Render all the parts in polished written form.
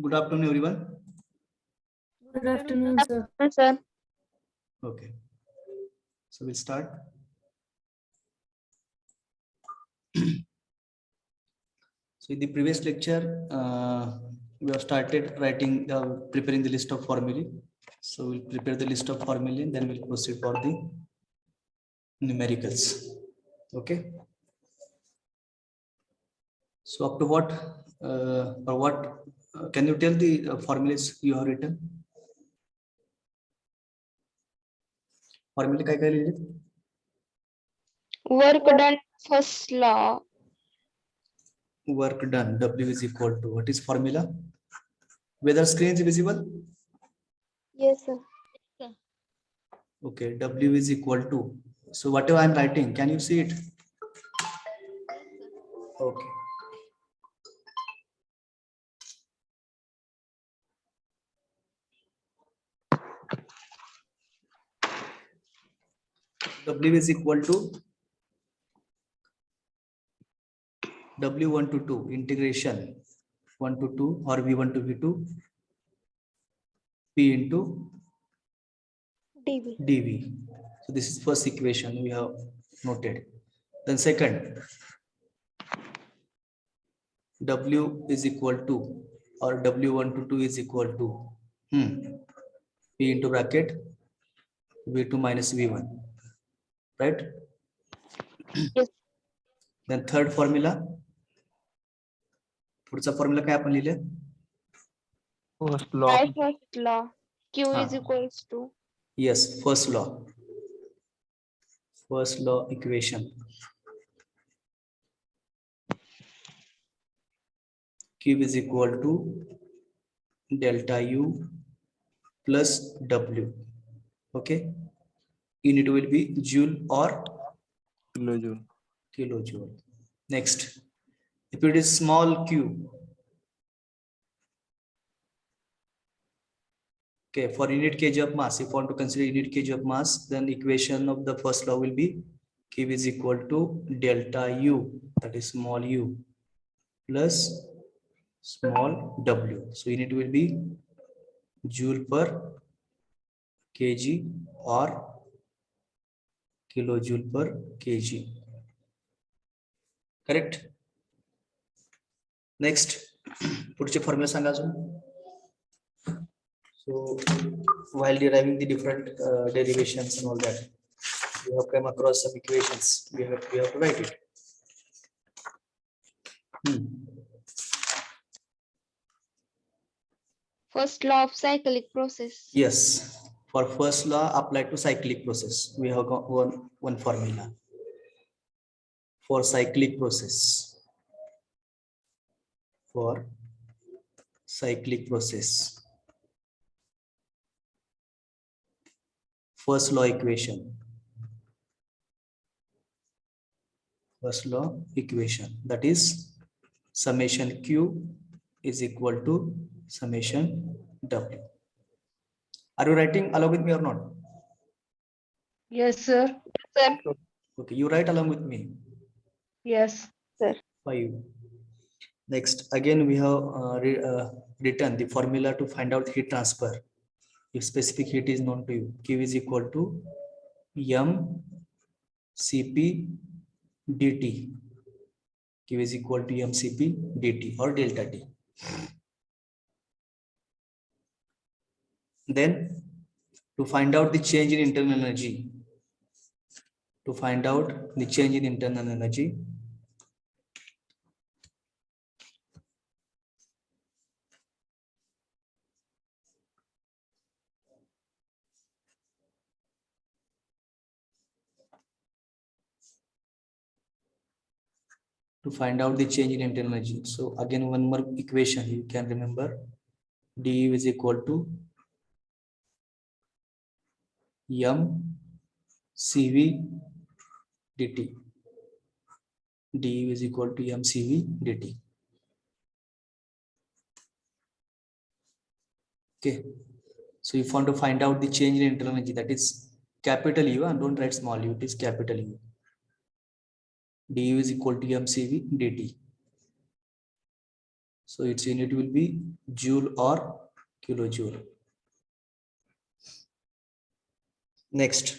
Good afternoon, everyone. Good afternoon, sir. Sir. Okay, so we'll start. So in the previous lecture, we have started preparing the list of formulae. So we'll prepare the list of formulae, and then we'll proceed for the numericals. Okay. So up to what can you tell the formulas you have written? Formula काय काय लिहिले? Work done, first law. Work done, W is equal to, what is formula? Whether screen is visible? Yes, sir. Okay, W is equal to, so whatever I am writing, can you see it? Okay. W is equal to W1 to 2 integration 1 to 2 or V1 to V2 P into DV. dV. So this is first equation we have noted. Then second, W is equal to, or W1 to 2 is equal to P into bracket V2 minus V1, right? Yes. Then third formula, पुढचा formula काय आपण लिहिले? First law. Try first law. Q is हाँ. equals to. Yes, first law. First law equation. Q is equal to delta U plus W. Okay. Unit will be joule or Kilojoule. kilojoule. Next, if it is small q, okay, for unit kg of mass, if you want to consider unit kg of mass, then equation of the first law will be Q is equal to delta U, that is small u, plus small w. So unit will be joule per kg or kilojoule per kg. Correct? Next, पुढचे formula सांगा अजून. So while deriving the different derivations and all that, we have come across some equations. We have to write it. First law of cyclic process. Yes, for first law applied to cyclic process, we have got one formula for cyclic process. For cyclic process, first law equation. First law equation, that is summation Q is equal to summation W. Are you writing along with me or not? Yes, sir. Sir. Okay, you write along with me. Yes. Sir. 5. Next, again we have written the formula to find out heat transfer. If specific heat is known to you, Q is equal to m Cp dt. Q is equal to m Cp dt or delta T. Then to find out the change in internal energy, to find out the change in internal energy, to find out the change in internal energy. So again, one more equation you can remember. Du is equal to m Cv dt. Du is equal to m Cv dt. Okay, so if you want to find out the change in internal energy, that is capital U, and don't write small u, it is capital U. du is equal to mcv dt. So its unit will be joule or kilojoule. Next,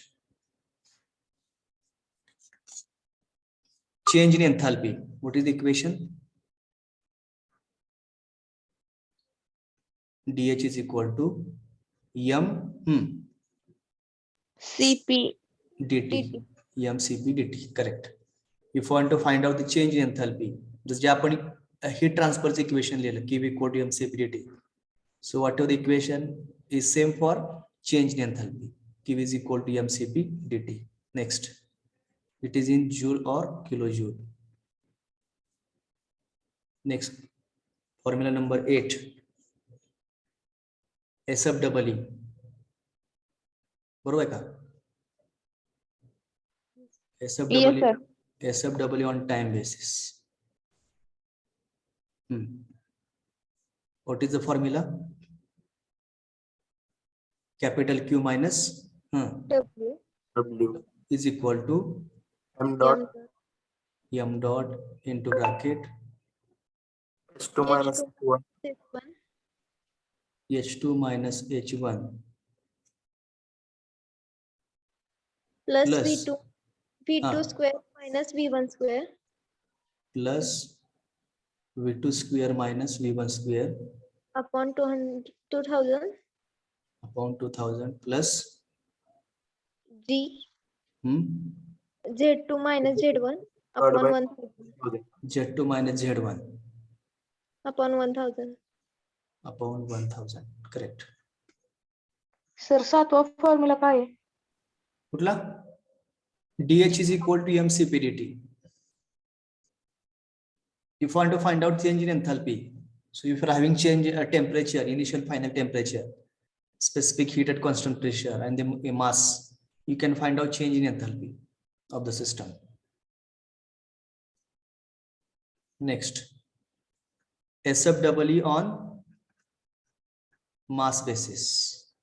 change in enthalpy. What is the equation? dH is equal to m CP dt. dt. mcp dt. Correct. If you want to find out the change in enthalpy, just आपण heat transfer equation लिहिलं Q equal to mcp dt. So whatever the equation is same for change in enthalpy. Q is equal to mcp dt. Next, it is in joule or kilojoule. Next, formula number 8. SFEE. बरोबर आहे का? Yes, SFEE, sir. SFEE on time basis. What is the formula? Capital Q minus W W is equal to M dot m dot into bracket H2 minus H2 H1 H1 H2 minus H1 plus plus V2 square minus V1 square plus V2 square minus V1 square upon 2000 upon 2000 plus G hmm, Z2 minus Z1 divided upon by 1000 Z2 minus Z1 upon 1000. upon 1000. Correct. Sir सातवा formula काय आहे? कुठला? DH is equal to mcp dt. If you want to find out change in enthalpy, so if you are having change temperature, initial final temperature, specific heat at constant pressure, and the mass, you can find out change in enthalpy of the system. Next, SFEE on mass basis.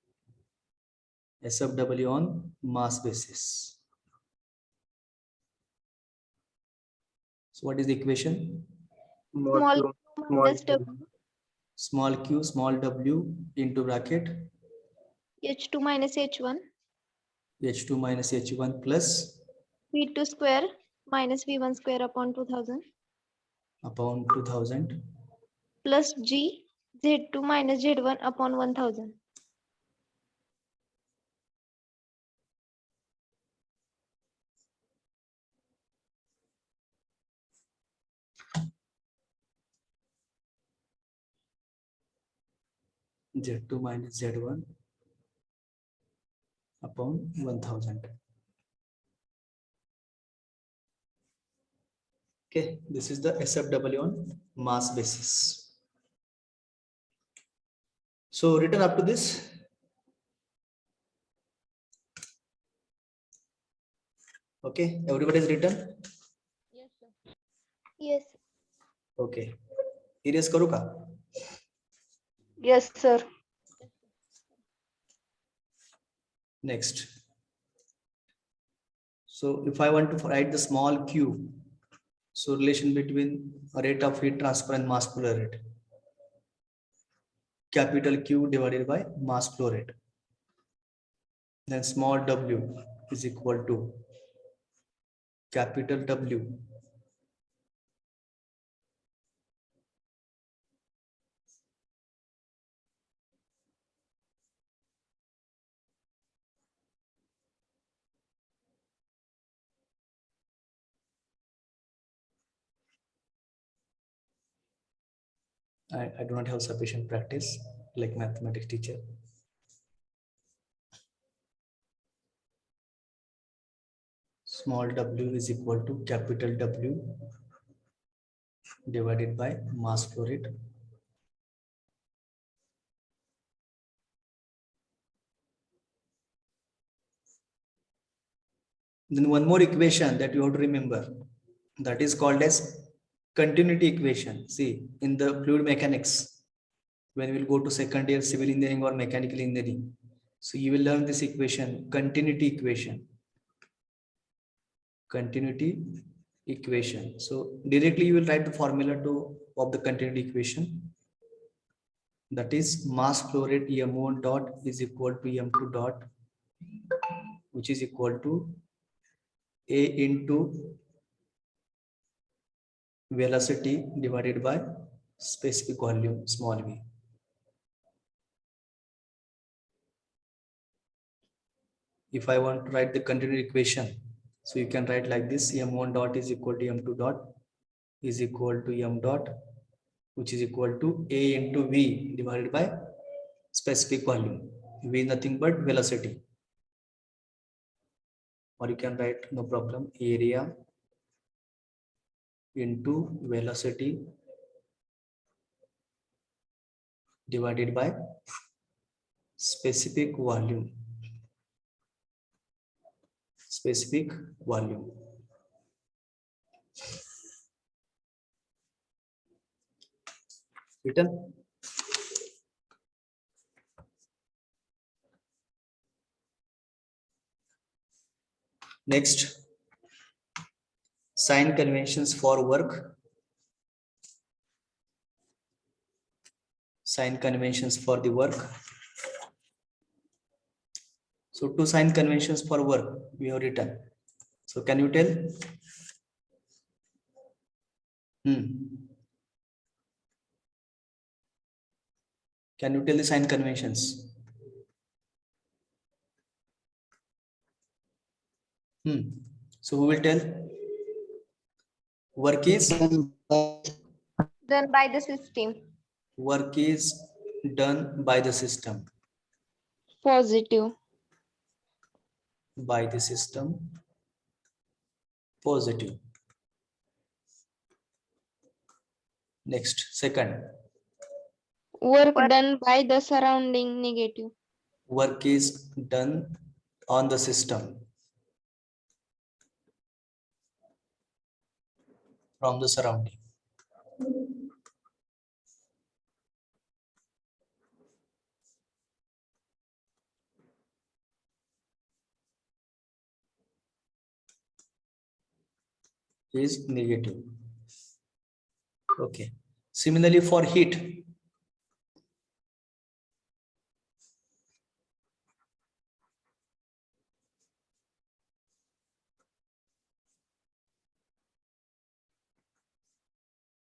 SFEE on mass basis. So what is the equation? Small Q q minus W Small q, small w into bracket H2 minus H1 H2 minus H1 plus V2 square minus V1 square upon 2000 upon 2000 plus G Z2 minus Z1 upon 1000. Z2 minus Z1 upon 1000. Okay, this is the SFEE on mass basis. So written up to this. Okay, everybody is written. Yes, sir. Yes. Okay, erase करू का? Yes, sir. Next. So if I want to write the small q, so relation between rate of heat transfer and mass flow rate. Capital Q divided by mass flow rate. Then small w is equal to capital W I do not have sufficient practice like mathematics teacher. Small w is equal to capital W divided by mass flow rate. Then one more equation that you have to remember, that is called as continuity equation. See, in the fluid mechanics, when we will go to second year civil engineering or mechanical engineering, so you will learn this equation, continuity equation. Continuity equation. So directly you will write the formula to of the continued equation. That is mass flow rate M1 dot is equal to M2 dot, which is equal to A into velocity divided by specific volume small v. If I want to write the continued equation, so you can write like this: M1 dot is equal to M2 dot is equal to M dot, which is equal to A into V divided by specific volume. V is nothing but velocity. Or you can write, no problem, area into velocity divided by specific volume. Specific volume. Written. Next, sign conventions for work. Sign conventions for the work. So two sign conventions for work we have written. So can you tell? Can you tell the sign conventions? So who will tell? Work is Done by the system. Work is done by the system. Positive. By the system. Positive. Next, second. Work done by the surrounding. Negative. Work is done on the system. From the surrounding. Is negative. Okay. Similarly for heat.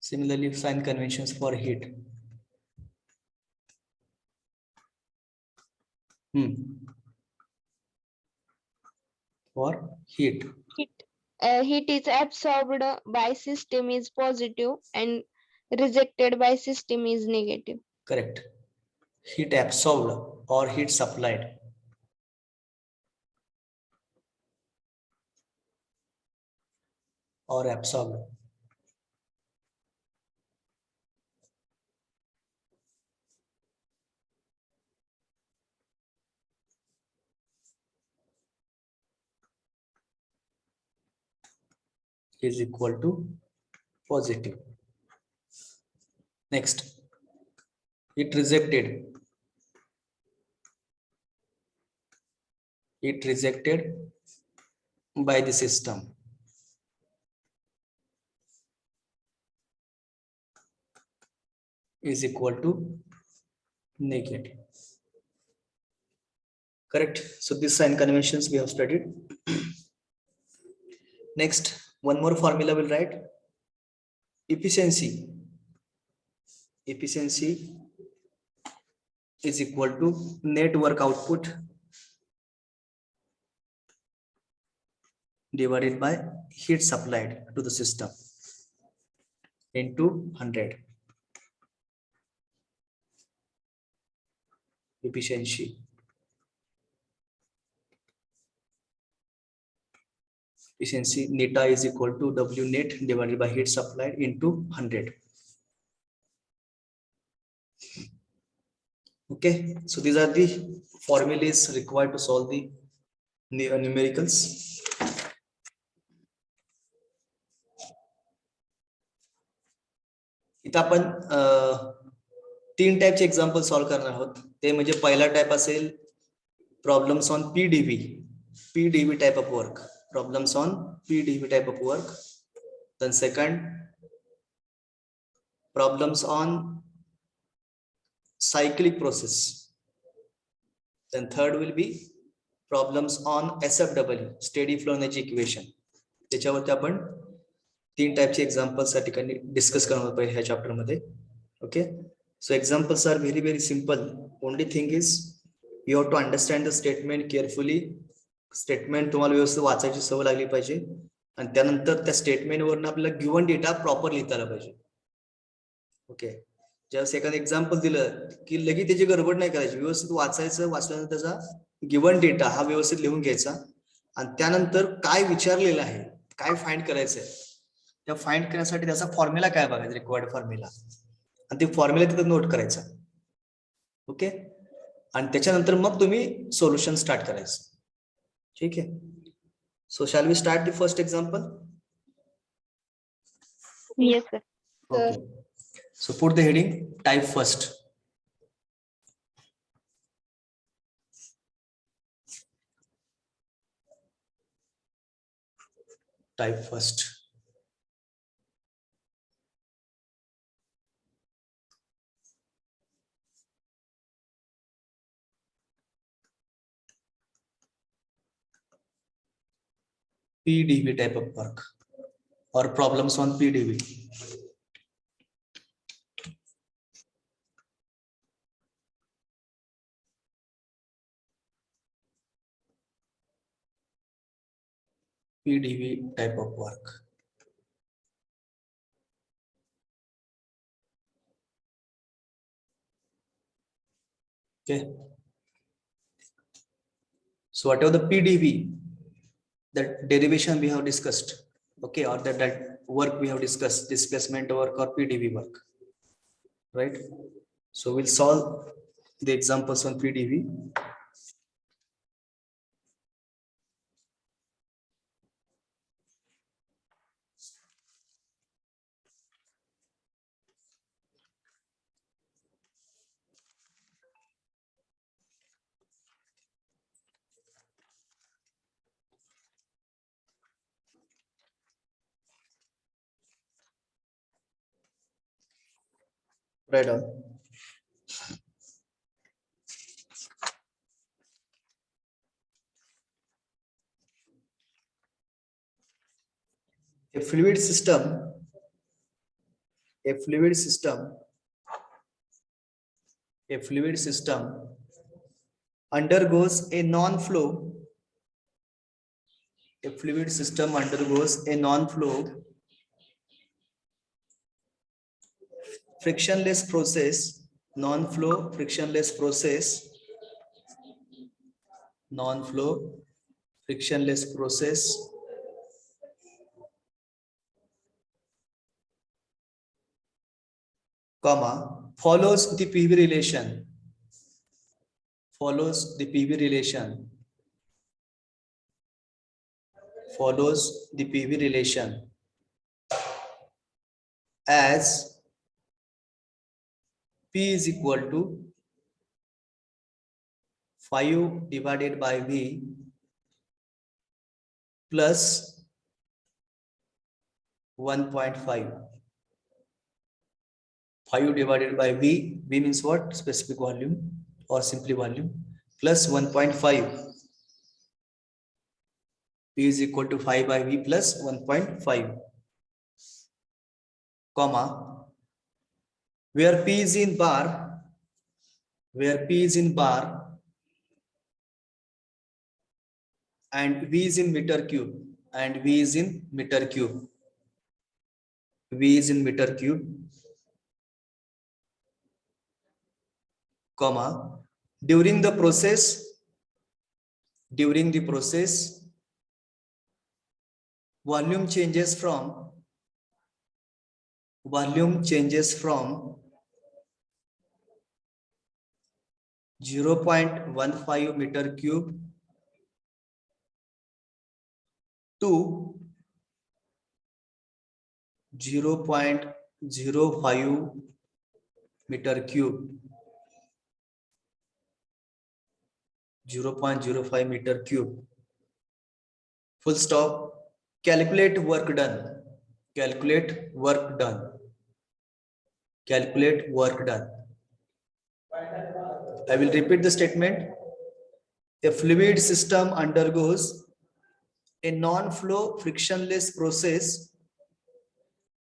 Similarly, sign conventions for heat. For heat. Heat is absorbed by system is positive and rejected by system is negative. Correct. Heat absorbed or heat supplied. Or absorbed. Is equal to positive. Next, it rejected. It rejected by the system. Is equal to negative. Correct. So these sign conventions we have studied. Next, one more formula we'll write. Efficiency. Efficiency is equal to net work output divided by heat supplied to the system into 100. Efficiency. Efficiency neta is equal to W net divided by heat supplied into 100. Okay, so these are the formulas required to solve the numericals. इथं आपण 3 टाइपचे example solve करणार आहोत. ते म्हणजे पहिला type असेल problems on PDV type of work. Problems on PDV type of work. Then second, problems on cyclic process. Then third will be problems on SFW, steady flow energy equation. त्याच्यावरती आपण 3 टाइपचे examples या ठिकाणी discuss करणार आहोत ह्या chapter मध्ये. Okay, so examples are very very simple. Only thing is you have to understand the statement carefully. Statement तुम्हाला व्यवस्थित वाचायची सवय लागली पाहिजे आणि त्यानंतर त्या स्टेटमेंट वरून आपल्याला गिव्हन डेटा प्रॉपर लिहिता आला पाहिजे. ओके, ज्यावेळेस एखादं एक्झाम्पल दिलं की लगेच त्याची गडबड नाही करायची, व्यवस्थित वाचायचं, वाचल्यानंतर त्याचा गिव्हन डेटा हा व्यवस्थित लिहून घ्यायचा आणि त्यानंतर काय विचारलेलं आहे, काय फाइंड करायचंय, त्या फाइंड करण्यासाठी त्याचा फॉर्म्युला काय बघायचा, रिक्वायर्ड फॉर्म्युला, आणि ते फॉर्म्युला तिथे नोट करायचा. ओके, आणि त्याच्यानंतर मग तुम्ही सोल्युशन स्टार्ट करायचं. ठीक आहे, so shall we start the first example. Yes, sir. Okay, so put the heading type first. Type first. PDB type of work or problems on PDB. PDB type of work. Okay, so whatever the PDB, that derivation we have discussed, okay, or that work we have discussed, displacement work or PDB work, right? So we'll solve the examples on PDB. Right on. A fluid system undergoes a non-flow. A fluid system undergoes a non-flow frictionless process, non-flow frictionless process, non-flow frictionless process comma follows the PV relation, follows the PV relation, follows the PV relation as P is equal to 5 divided by V plus 1.5. 5 divided by V, V means what? Specific volume or simply volume, plus 1.5. P is equal to 5 by V plus 1.5, comma, where P is in bar, where P is in bar and V is in meter cube, and V is in meter cube, V is in meter cube, comma, during the process, volume changes from 0.15 meter cube to 0.05 meter cube, 0.05 meter cube, full stop. Calculate work done, Calculate work done. Calculate work done. I will repeat the statement. A fluid system undergoes a non-flow frictionless process,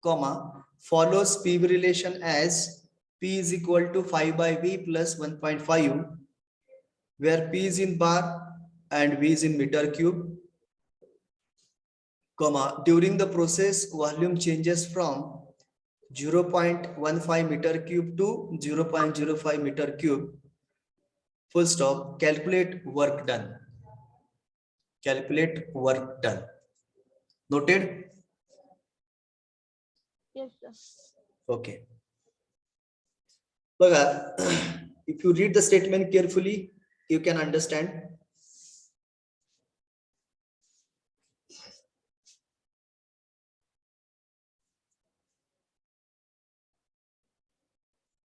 comma, follows PV relation as P is equal to 5 by V plus 1.5, where P is in bar and V is in meter cube, comma, during the process, volume changes from 0.15 meter cube to 0.05 meter cube, full stop. Calculate work done. Calculate work done. Noted? Yes, sir. Okay. But if you read the statement carefully, you can understand.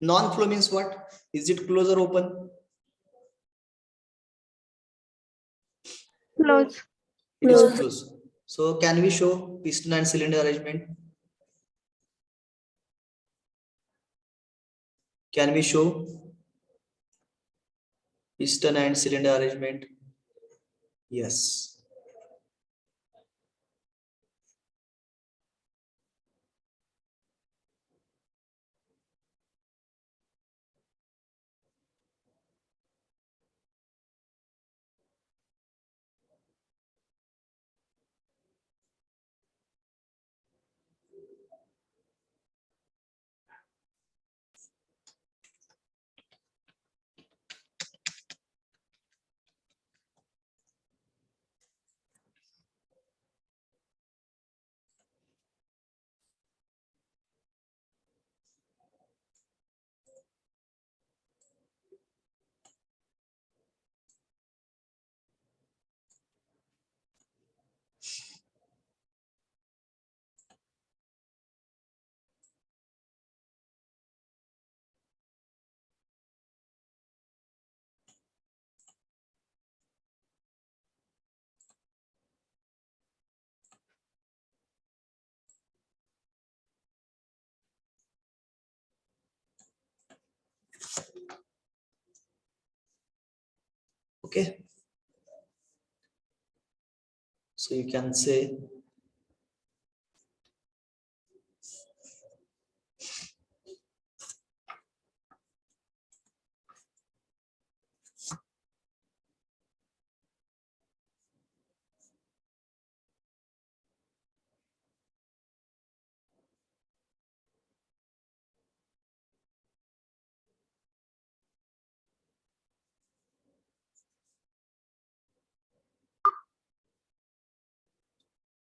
Non-flow means what? Is it close or open? Close. It is Close. close. So can we show piston and cylinder arrangement? Can we show piston and cylinder arrangement? Yes. Okay. So you can say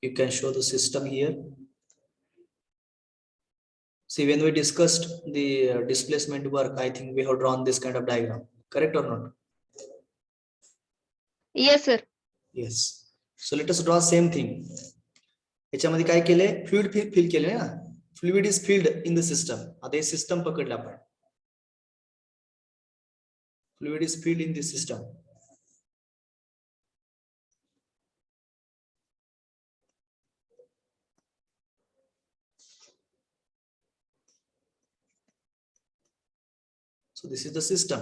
you can show the system here. See, when we discussed the displacement work, I think we have drawn this kind of diagram. Correct or not? Yes, sir. Yes. So let us draw same thing. याच्यामध्ये काय केले? Fluid fill केले ना. Fluid is filled in the system. आता हे system पकडलं आपण. Fluid is filled in the system. So this is the system.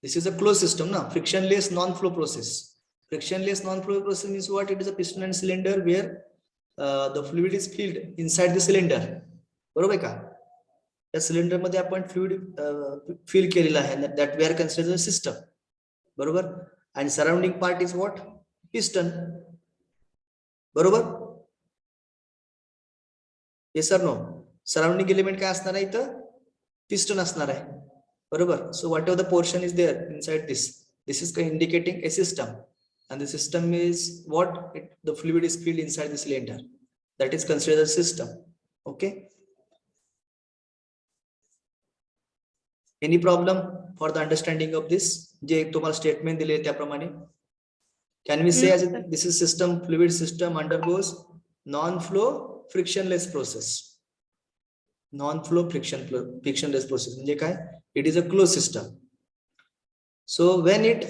This is a closed system, na? Frictionless non-flow process. Frictionless non-flow process means what? It is a piston and cylinder where the fluid is filled inside the cylinder. बरोबर का? त्या cylinder मध्ये आपण fluid fill केलेला आहे. That we are considered a system. बरोबर? And surrounding part is what? Piston. बरोबर? Yes or no? Surrounding element काय असणार आहे इथं? Piston असणार आहे. बरोबर? So whatever the portion is there inside this is indicating a system, and the system is what? The fluid is filled inside the cylinder. That is considered a system. Okay. Any problem for the understanding of this? जे तुम्हाला statement दिले त्याप्रमाणे. Can we say as this is system, fluid system undergoes non-flow frictionless process. Non-flow frictionless process म्हणजे काय? It is a closed system. So when it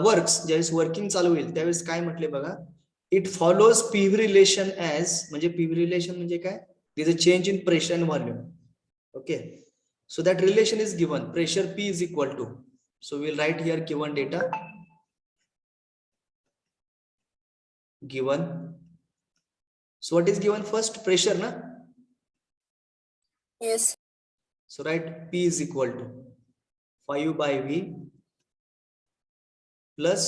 works, ज्यावेळेस working चालू होईल त्यावेळेस काय म्हटले बघा, it follows PV relation as, म्हणजे पीव्ही रिलेशन म्हणजे काय, this a change in pressure and volume. Okay, so that relation is given, pressure P is equal to, so will write here given data, given. So what is given first? Pressure, na? Yes. So write P is equal to 5 by V plus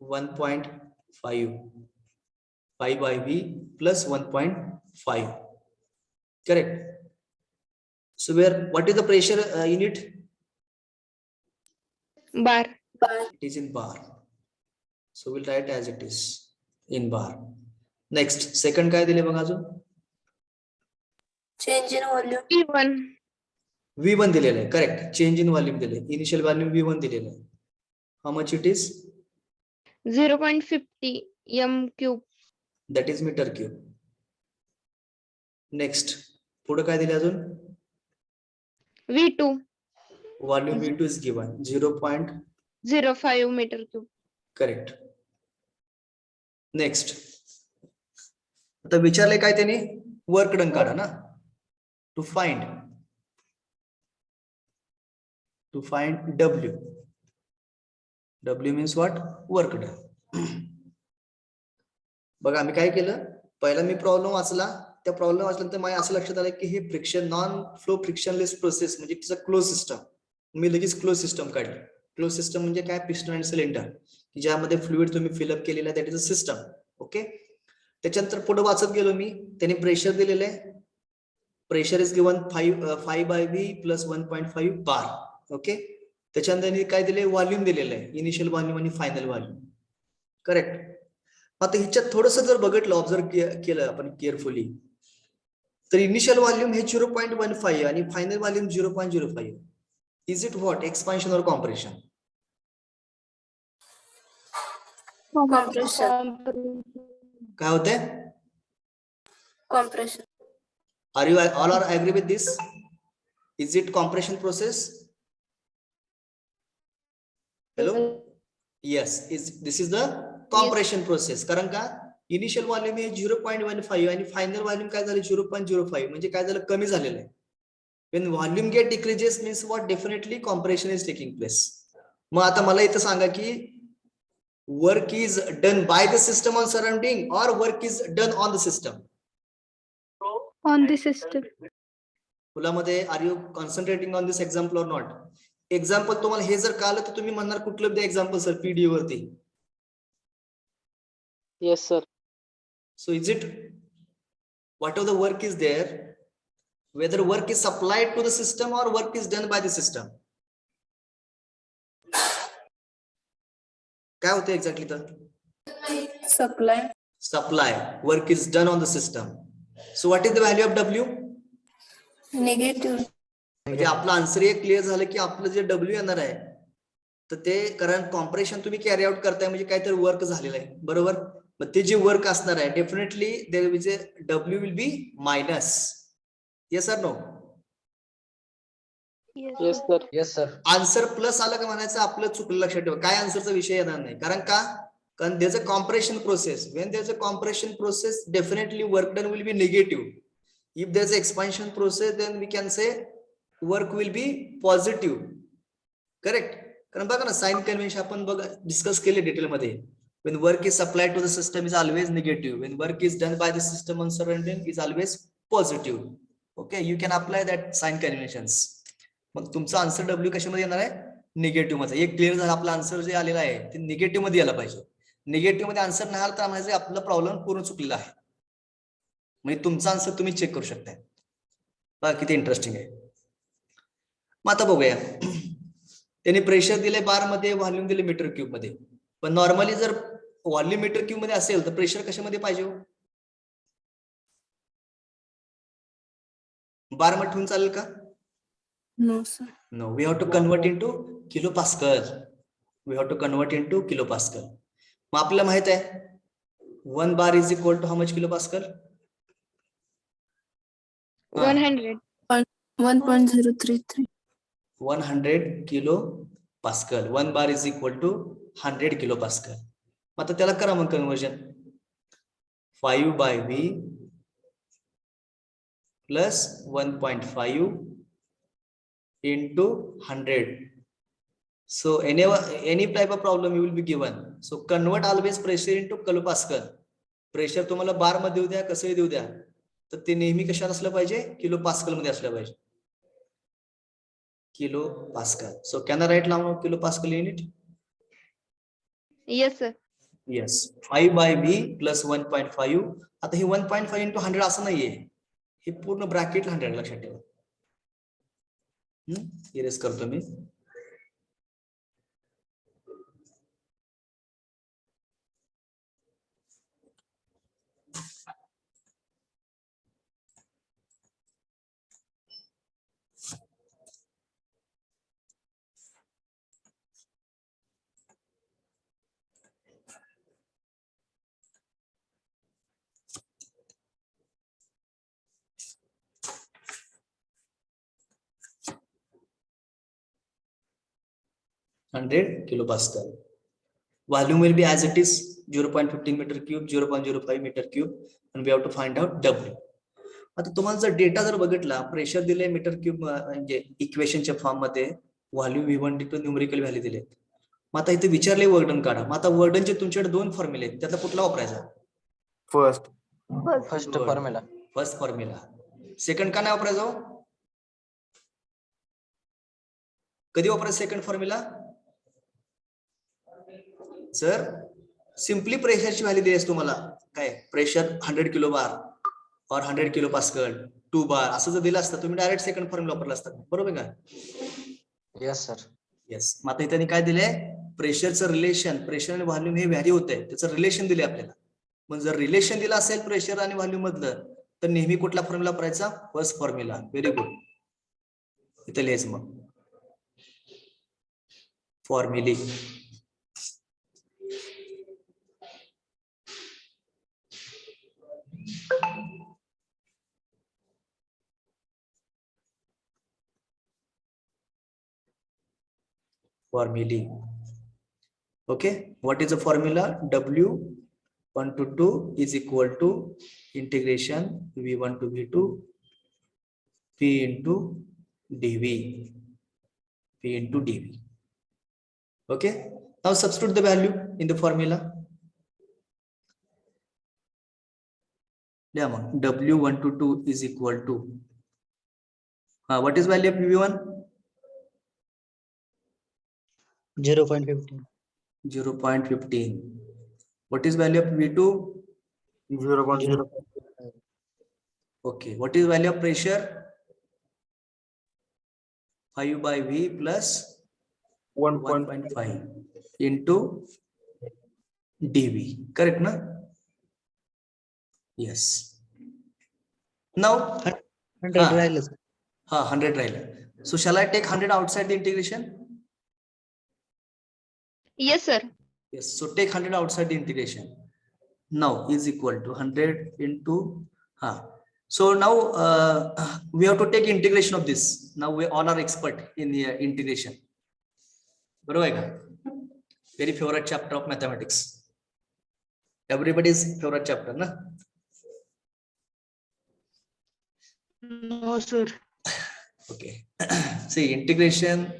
1.5. 5 by V plus 1.5. Correct. So what is the pressure in it? Bar. It is in bar. So we'll write as it is in bar. Next, second काय दिले बघा अजून? Change in volume. P1. V1 दिलेलं आहे. Correct. Change in volume दिले. Initial volume V1 दिलेलं आहे. How much it is? 0.50 m³ That is meter cube. Next, पुढे काय दिले अजून? V2. Volume V2 is given 0.05 m³. correct. Next, आता विचारले काय त्यांनी? वर्क डन काढा ना. To find W. W means what? Work done. बघा आम्ही काय केलं, पहिला मी प्रॉब्लेम वाचला, त्या प्रॉब्लेम वाचल्यानंतर माझ्या असं लक्षात आलं की हे friction non flow frictionless process म्हणजे इट्स अ क्लोज सिस्टम. मी लगेच क्लोज सिस्टम काढली. क्लोज सिस्टम म्हणजे काय? पिस्टन अँड सिलेंडर, की ज्यामध्ये फ्लुइड तुम्ही फिलअप केलेला आहे, that is a system. Okay, त्याच्यानंतर पुढे वाचत गेलो मी, त्यांनी प्रेशर दिलेलं आहे. Pressure is given 5 by V plus 1.5 bar. Okay, त्याच्यानंतर काय दिले? व्हॉल्यूम दिलेलं आहे, इनिशियल व्हॉल्यूम आणि फायनल व्हॉल्यूम. करेक्ट. आता ह्याच्यात थोडस जर बघितलं, ऑब्झर्व केलं आपण केअरफुली, तर इनिशियल व्हॉल्यूम हे 0.15 आणि final volume 0.05. Is it what? Expansion और कॉम्प्रेशन? Compression. काय होतंय? Compression. Are you all are agree with this? Is it compression process? Hello? Yes, this is the compression process. कारण का initial volume हे 0.15 आणि final volume काय झालं? 0.05. म्हणजे काय झालं? कमी झालेलं आहे. When volume get decreases means what? Definitely compression is taking place. मग आता मला इथं सांगा की work is done by the system on surrounding or work is done on the system? On the system. मुलामध्ये are you concentrating on this example or not? Example तुम्हाला हे जर कळलं तर तुम्ही म्हणणार कुठलं द्या example sir P D. Yes, sir. So is it whatever the work is there, whether work is supplied to the system or work is done by the system? काय होते एक्झॅक्टली? तर Supply. supply, work is done on the system. So what is the value of W? Negative. म्हणजे आपलं answer हे clear झालं की आपलं जे W येणार आहे तर ते, कारण कॉम्प्रेशन तुम्ही कॅरी आउट करताय म्हणजे काहीतरी वर्क झालेलं आहे, बरोबर. मग ते जे वर्क असणार आहे definitely there will be W will be minus. Yes or no? Yes, sir. Yes, sir. Answer plus आलं का म्हणायचं आपलं चुकलं, लक्षात ठेवा. काय आन्सरचा विषय येणार नाही. कारण का? कारण there's a compression process. When there's a compression process, definitely work done will be negative. If there's an expansion process, then we can say work will be positive. Correct? कारण बघा ना, साइन कन्व्हेन्शन आपण बघा discuss केले detail मध्ये. When work is supplied to the system is always negative. When work is done by the system on surrounding is always positive. Okay, you can apply that sign conventions. मग तुमचा answer W कशामध्ये येणार आहे? Negative मध्ये. एक clear झाला, आपला answer जे आलेला आहे ते निगेटिव्ह मध्ये यायला पाहिजे. निगेटिव्ह मध्ये आन्सर नाही आला तर म्हणजे आपला प्रॉब्लेम पूर्ण चुकलेला आहे. म्हणजे तुमचा आन्सर तुम्ही चेक करू शकता. बघा किती इंटरेस्टिंग आहे. मग आता बघूया, त्यांनी प्रेशर दिले बार मध्ये, व्हॉल्यूम दिले मीटर क्यूब मध्ये. पण नॉर्मली जर व्हॉल्यूम मीटर क्यूब मध्ये असेल तर प्रेशर कशामध्ये पाहिजे? बार मध्ये ठेवून चालेल का? No, sir. No, we have to convert into kilopascal. We have to convert into kilopascal. मग आपल्याला माहित आहे 1 bar is equal to how much kilopascal? 100. 1.033. 100 kilo pascal. 1 bar is equal to 100 kilo pascal. आता त्याला करा मग conversion. 5 by V plus 1.5 into 100. So any type of problem you will be given. So convert always pressure into kilopascal. Pressure तुम्हाला बार मध्ये देऊ द्या, कसंही देऊ द्या, तर ते नेहमी कशात असलं पाहिजे, किलो पास्कल मध्ये असलं पाहिजे. Kilo pascal. So can I write now kilo pascal unit? Yes, sir. Yes. 5 by V plus 1.5. आता हे 1.5 into 100 असं नाहीये, हे पूर्ण ब्रॅकेट 100 लक्षात ठेवा. इरेज करतो मी. $100 kilopascal. Volume will be as it is 0.15 meter cube, 0.05 meter cube, and we have to find out W. आता तुम्हाला जर डेटा जर बघितला, प्रेशर दिले मीटर क्यूब म्हणजे इक्वेशनच्या फॉर्म मध्ये, volume V1 D2 numerical value दिले. मग आता इथे विचारले वर्डन काढा. मग आता वर्डनचे तुमच्याकडे दोन फॉर्म्युले आहेत, त्यातला कुठला वापरायचा? First formula. First formula. Second का नाही वापरायचा? कधी वापरायचं सेकंड फॉर्म्युला? सर सिंपली प्रेशरची व्हॅल्यू द्यायची तुम्हाला, काय प्रेशर 100 किलो बार और 100 किलो पास्कल 2 बार असं जर दिलं असतं, तुम्ही डायरेक्ट सेकंड फॉर्म्युला वापरला असता, बरोबर का? Yes sir. येस. मग आता इथे काय दिलंय? प्रेशरचं रिलेशन, प्रेशर आणि व्हॉल्यूम हे व्हॅल्यू होत आहे, त्याचं रिलेशन दिले आपल्याला. मग जर रिलेशन दिलं असेल प्रेशर आणि व्हॉल्यूम मधलं, तर नेहमी कुठला फॉर्म्युला वापरायचा? First formula. Very good. इथे लिहायचं मग फॉर्म्युले. Formulae. Okay, what is the formula? W1 to 2 is equal to integration V1 to V2 P into dV. P into dV. Okay, now substitute the value in the formula. Yeah, W1 to 2 is equal to what is value of V1? 0.15. 0.15. What is value of V2? 0.0. Okay, what is value of pressure? 5 by V plus 1.5 into dV. Correct, na? Yes. Now 100 राहिलं. 100 राहिलं. So shall I take 100 outside the integration? Yes, sir. Yes. So take 100 outside the integration. Now is equal to 100 into So now we have to take integration of this. Now we all are expert in the integration. बरोबर आहे का? Very favorite chapter of mathematics. Everybody's favorite chapter, na? No, sir. Okay. See, integration,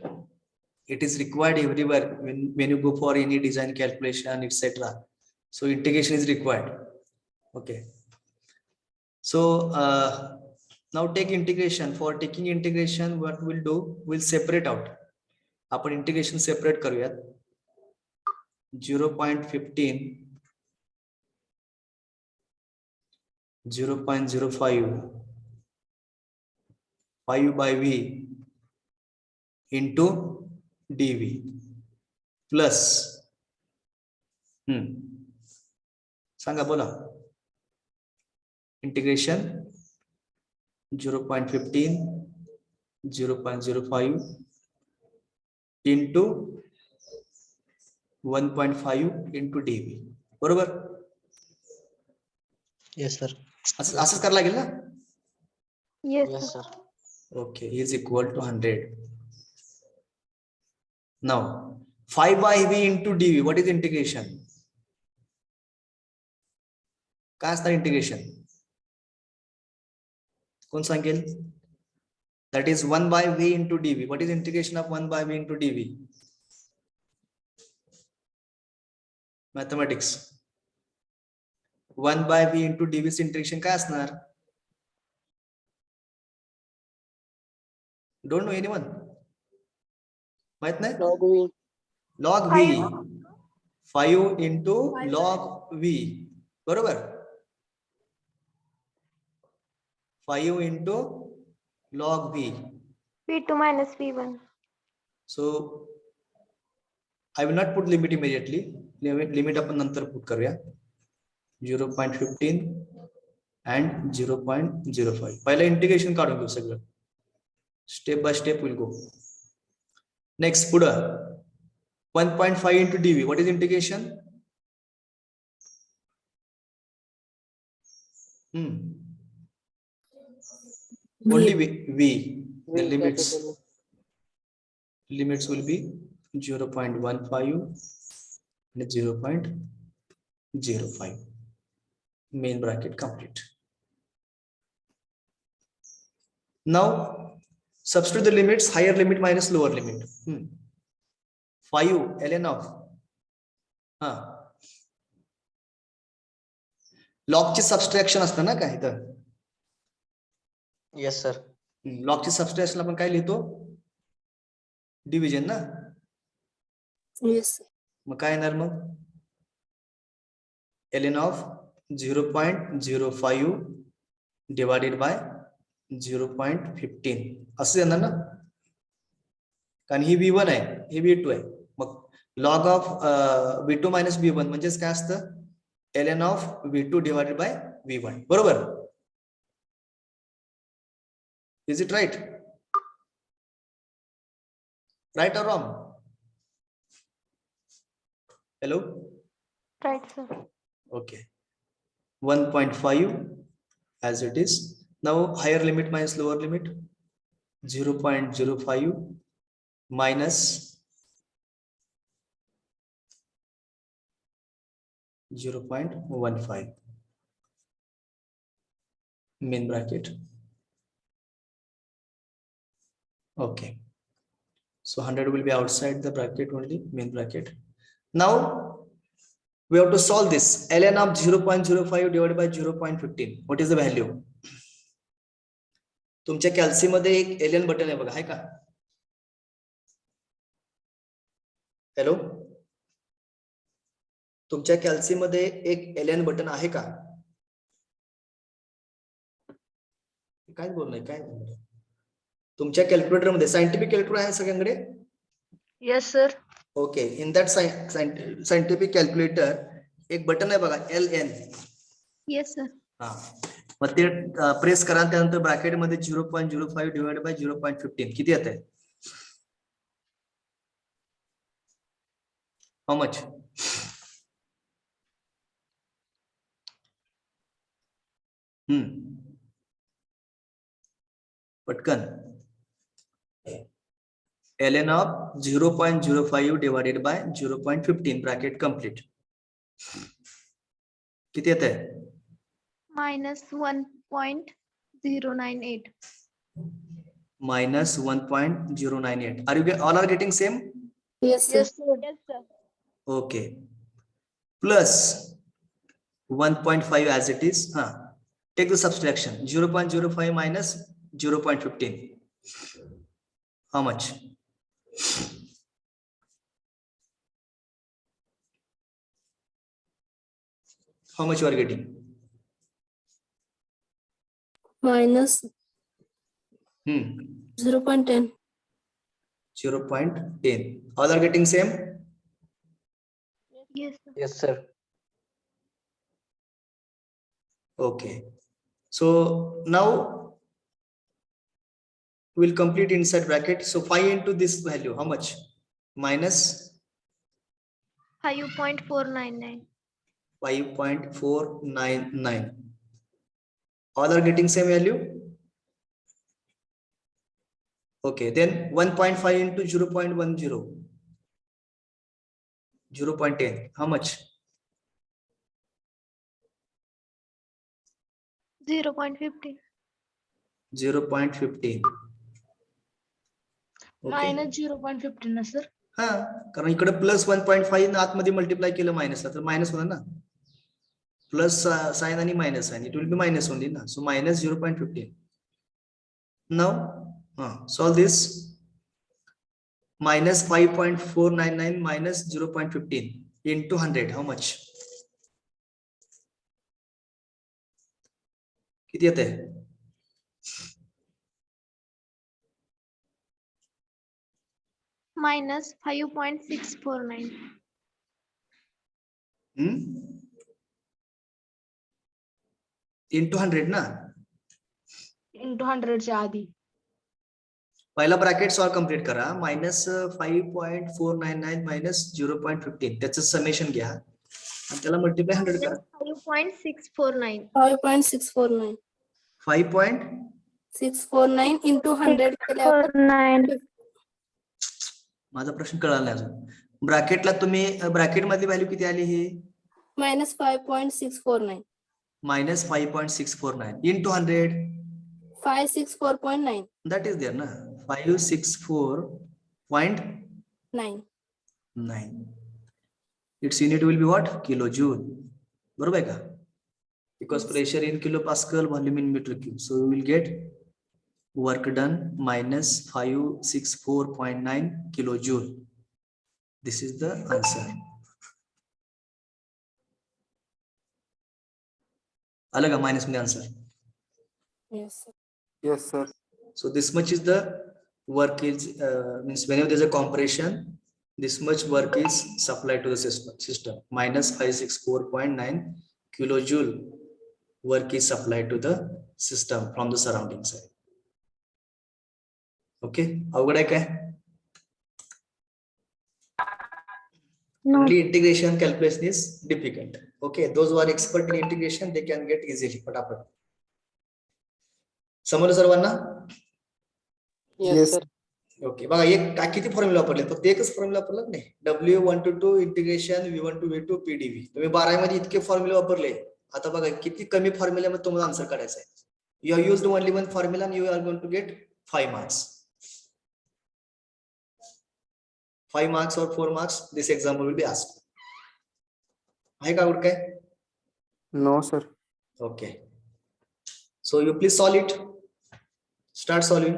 it is required everywhere when you go for any design calculation, etc. So integration is required. Okay. So now take integration. For taking integration, what we'll do, we'll separate out. आपण integration separate करूयात. 0.15, 0.05, 5 by V into dV plus सांगा बोला. Integration 0.15, 0.05 into 1.5 into dV. बरोबर? Yes sir. असंच करायला लागेल ना? Yes, yes sir. Sir. Okay, is equal to 100. Now 5 by v into dv, what is integration? काय असणार इंटिग्रेशन? कोण सांगेल? That is 1 by v into dv. What is integration of 1 by v into dv? Mathematics. 1 by v into dv चे integration काय असणार? Don't know anyone? माहित नाही? Log V. Log v. 5 into log v. बरोबर? 5 into log v. P2 minus P1. So I will not put limit immediately. Limit आपण नंतर put करूया. 0.15 and 0.05. पहिला इंटिग्रेशन काढून घेऊ सगळं. Step by step we'll go. Next, पुढं 1.5 into dv. What is integration? Only v. The limits will be 0.15 and 0.05. Main bracket complete. Now substitute the limits, higher limit minus lower limit. 5 ln of log ची subtraction असतं ना काय तर. Yes, sir. Log ची subtraction आपण काय लिहितो? Division ना. Yes. मग काय येणार मग? ln of 0.05 divided by 0.15 असं येणार ना, कारण ही v1 आहे, ही v2 आहे. मग log of v2 minus v1 म्हणजेच काय असतं? ln of v2 divided by v1. बरोबर? Is it right? Right or wrong? Hello? Right, sir. Okay. 1.5 as it is. Now higher limit minus lower limit. 0.05 minus 0.15. Main bracket. Okay. So 100 will be outside the bracket only, main bracket. Now we have to solve this. ln of 0.05 divided by 0.15. What is the value? तुमच्या कॅल्सी मध्ये एक ln button आहे बघा, आहे का? Hello, तुमच्या कॅल्सी मध्ये एक ln बटन आहे का? काय बोलणं काय? तुमच्या कॅल्क्युलेटर मध्ये सायंटिफिक कॅल्क्युलेटर आहे सगळ्यांकडे? Yes, sir. Okay. In that scientific calculator एक बटन आहे बघा, ln. Yes, sir. हा, मग ते प्रेस करा, त्यानंतर ब्रॅकेट मध्ये 0.05 डिवाइड बाय 0.15 किती येत आहे? How much? पटकन. ln of 0.05 divided by 0.15 bracket complete. किती येत आहे? Minus 1.098. Minus 1.098. All are getting same? Yes, sir. Yes, sir. Yes, sir. Okay. Plus 1.5 as it is. Take the subtraction. 0.05 minus 0.15. How much? How much you are getting? Minus 0.10. 0.10. All are getting same? Yes, sir. Yes, sir. Okay. So now we'll complete inside bracket. So 5 into this value, how much? Minus 5.499. 5.499. All are getting same value? Okay, then 1.5 into 0.10. 0.10. How much? 0.15. 0.15. Minus 0.15 ना sir. हा, कारण इकडे plus 1.5 आतमध्ये multiply केलं मायनसला तर minus होणार ना. Plus sign आणि minus sign, it will be minus only ना. So minus 0.15. Now solve this. Minus 5.499 minus 0.15 into 100. How much? किती येते? Minus 5.649. Into 100 ना. इंटू 100 च्या आधी. पहिला ब्रॅकेट सॉल्व कम्प्लीट करा. मायनस 5.499 मायनस 0.15 त्याचं समेशन घ्या आणि त्याला मल्टिप्लाय 100 करा. 5.649. 5.649. 649 into 100 केल्यावर 49. माझा प्रश्न कळाला नाही अजून. ब्रॅकेटला तुम्ही ब्रॅकेट मधली व्हॅल्यू किती आली? ही minus 5.649. Minus 5.649 into 100. 564.9. That is there na. 564.9. 9. Its unit will be what? Kilojoule. बरोबर आहे का? Because pressure in kilopascal, volume in meter cube. So we will get work done minus 564.9 kilojoule. This is the answer. अलग minus में answer. Yes, sir. Yes, sir. So this much is the work is means whenever there is a compression, this much work is supplied to the system. Minus 564.9 kilojoule work is supplied to the system from the surrounding side. Okay, अवघड आहे काय? Only integration calculation is difficult. Okay, those who are expert in integration they can get easily. Fatapat. समजलं सर्वांना? Yes, sir. Okay बघा, एक किती formula वापरले? फक्त एकच फॉर्म्युला वापरला नाही. W1 to 2 integration V1 to V2 PdV. तुम्ही 12 मध्ये इतके फॉर्म्युला वापरले. आता बघा किती कमी फॉर्म्युल्यामध्ये तुम्हाला आन्सर काढायचा आहे. You have used only one formula and you are going to get 5 marks. 5 marks or 4 marks. This example will be asked. आहे का काय? No, sir. Okay. So you please solve it. Start solving.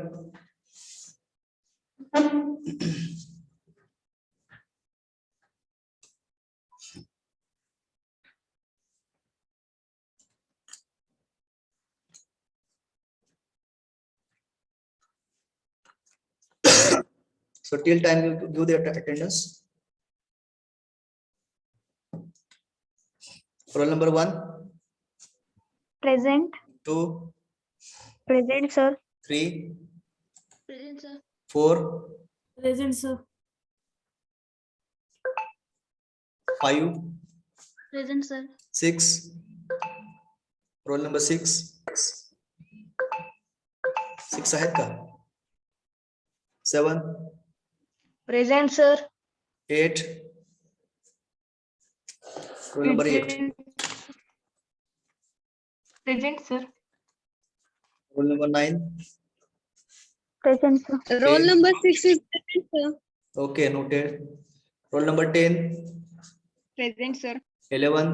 So till time you give the attendance. Roll number 1, Present. 2, Present, sir. 3, present sir. 4, Present, sir. 5, present sir. 6. Roll number 6. 6 आहेत का? 7, present sir. 8. Roll number 8. Present sir. Roll number 9. Present, sir. Roll number 6 is present, sir. Okay, noted. Roll number 10. Present sir. 11.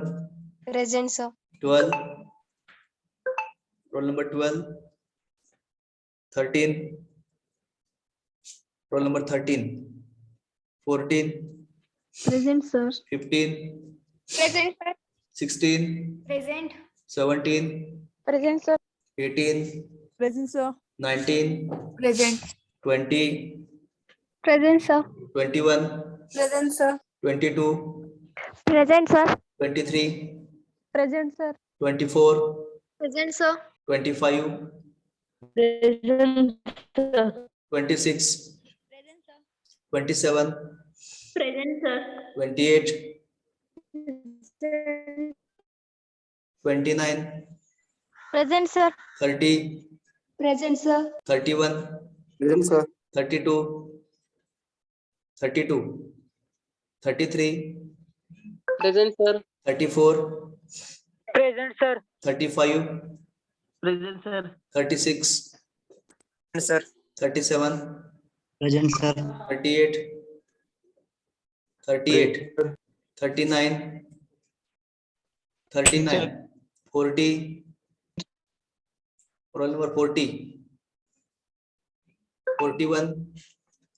Present, sir. 12. Roll number 12. 13. Roll number 13. 14. Present, sir. 15. Present, sir. 16. Present. 17. Present, sir. 18. Present sir. 19. Present. 20. Present, sir. 21. Present, sir. 22. Present, sir. 23. Present, sir. 24. Present, sir. 25. Present, sir. 26. Present, sir. 27. Present, sir. 28. 29. Present, sir. 30. Present, sir. 31. Present, sir. 32. 32. 33. Present, sir. 34, Present, sir. 35, Present, sir. 36, Sir. 37, Present, sir. 38, 38, 39, 39, 40, roll number 40, 41,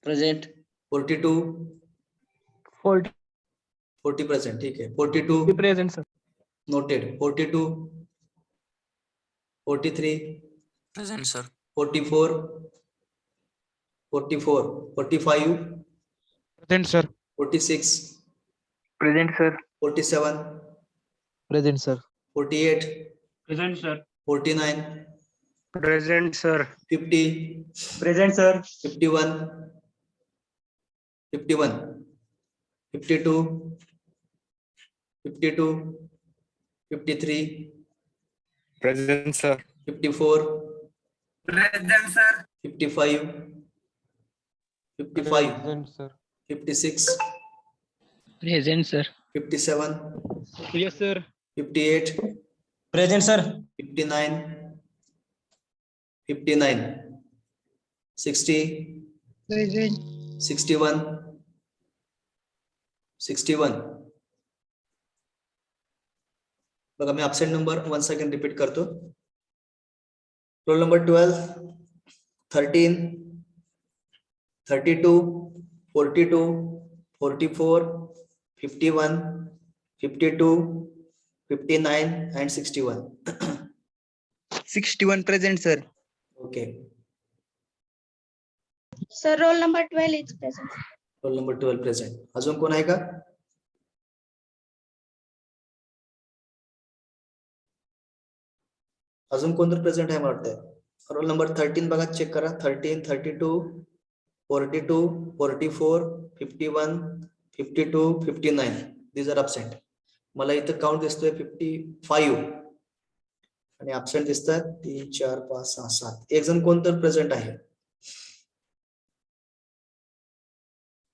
Present. 42, 40. 40 present, ठीक है, 42, Present, sir. noted, 42, 43, Present, sir. 44, 44, 45, Present, sir. 46, Present, sir. 47, Present, sir. 48, Present, sir. 49, Present, sir. 50, Present, sir. 51, 51, 52, 52, 53, Present, sir. 54, Present, sir. 55, 55, Present, sir. 56, Present, sir. 57, Yes, sir. 58, Present, sir. 59, 59, 60, Present. 61, 61. बघा मी absent number once again repeat करतो. Roll number 12, 13, 32, 42, 44, 51, 52, 59 and 61. 61 present, sir. Okay. Sir, roll number 12 is present. Roll number 12 present. अजून कोण आहे का? अजून कोण तर present आहे मला वाटतंय. रोल नंबर 13 बघा, चेक करा. 13, 32, 42, 44, 51, 52, 59. These are absent. मला इथं काउंट दिसतोय 55 आणि absent दिसतात 3, 4, 5, 6, 7. एक जण कोण तर प्रेझेंट आहे.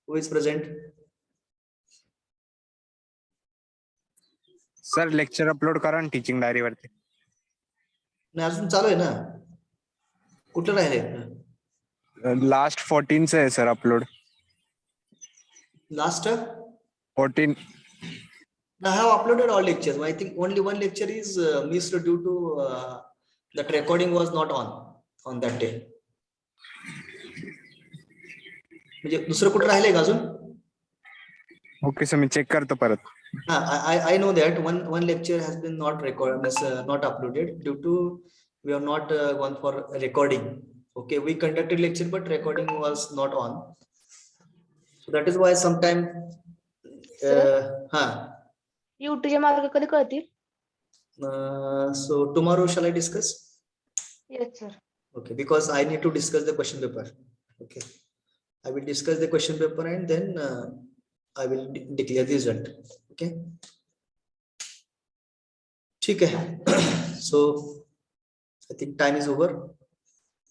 Who is present? Sir lecture upload करा ना टीचिंग डायरी वरती. नाही अजून चालू आहे ना. कुठं राहिले? लास्ट 14 आहे sir upload. Last 14. I have uploaded all lectures. I think only one lecture is missed due to that recording was not on that day. म्हणजे दुसरं कुठं राहिले का अजून? ओके सर मी चेक करतो परत. I know that one lecture has been not recorded, not uploaded due to we have not gone for recording. Okay, we conducted lecture but recording was not on. So that is why sometime युट्यूबचे mark कधी कळतील? so tomorrow shall I discuss? Yes sir. Okay, because I need to discuss the question paper. Okay, I will discuss the question paper and then I will declare the result. Okay, ठीक है. So I think time is over.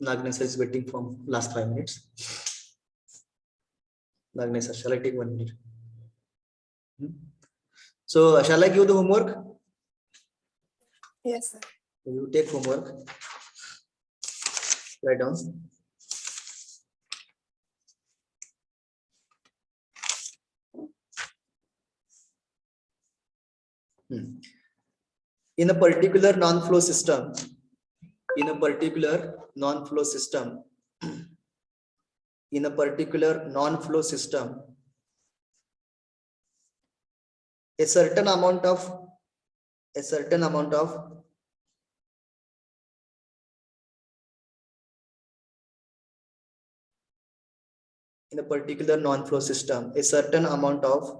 Nagne sir is waiting from last 5 minutes. Nagne sir, shall I take 1 minute? So shall I give the homework? Yes, sir. You take homework. Write down. In a particular non-flow system, in a particular non-flow system, in a particular non-flow system, a certain amount of in a particular non-flow system, a certain amount of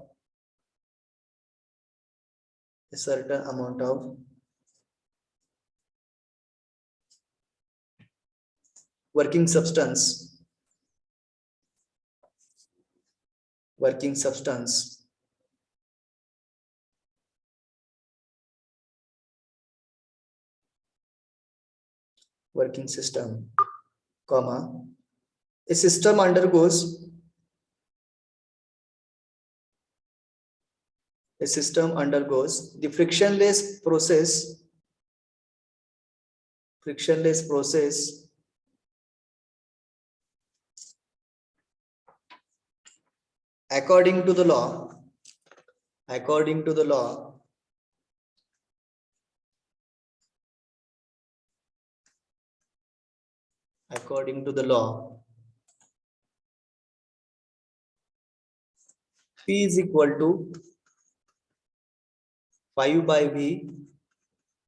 working substance working system, comma, a system undergoes a system undergoes the frictionless process according to the law P is equal to 5 by V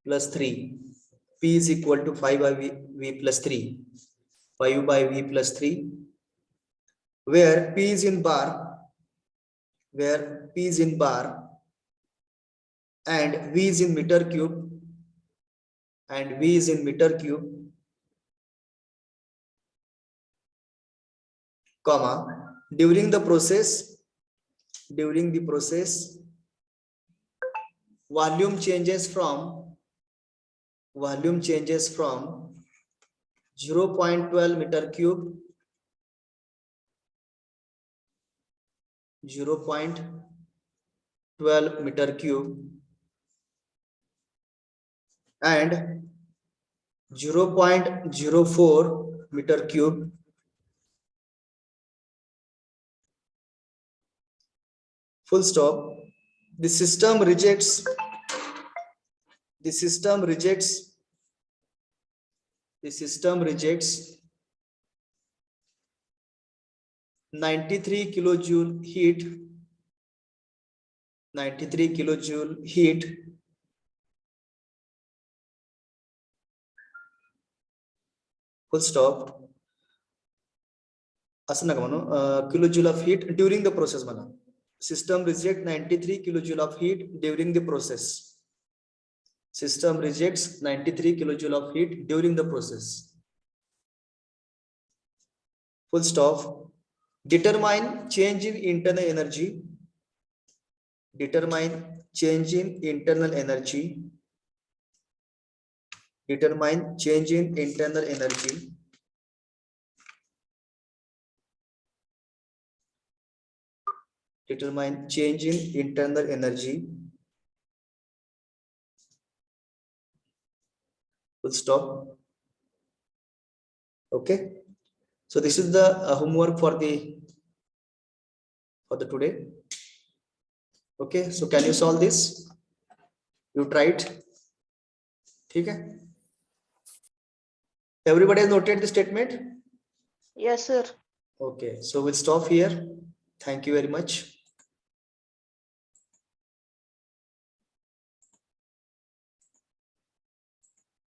plus 3. P is equal to 5 by V plus 3. 5 by V plus 3, where P is in bar, and V is in meter cube, comma, during the process, volume changes from 0.12 meter cube 0.12 meter cube and 0.04 meter cube full stop. The system rejects 93 kilojoule heat full stop. असं नका म्हणू kilojoule of heat during the process म्हणा. System rejects 93 kilojoule of heat during the process. System rejects 93 kilojoule of heat during the process. Full stop. Determine change in internal energy. Determine change in internal energy. Determine change in internal energy. Determine change in internal energy. Full stop. Okay. So this is the homework for the today. Okay. So can you solve this? You try it. Okay. Everybody has noted the statement? Yes, sir. Okay. So we'll stop here. Thank you very much.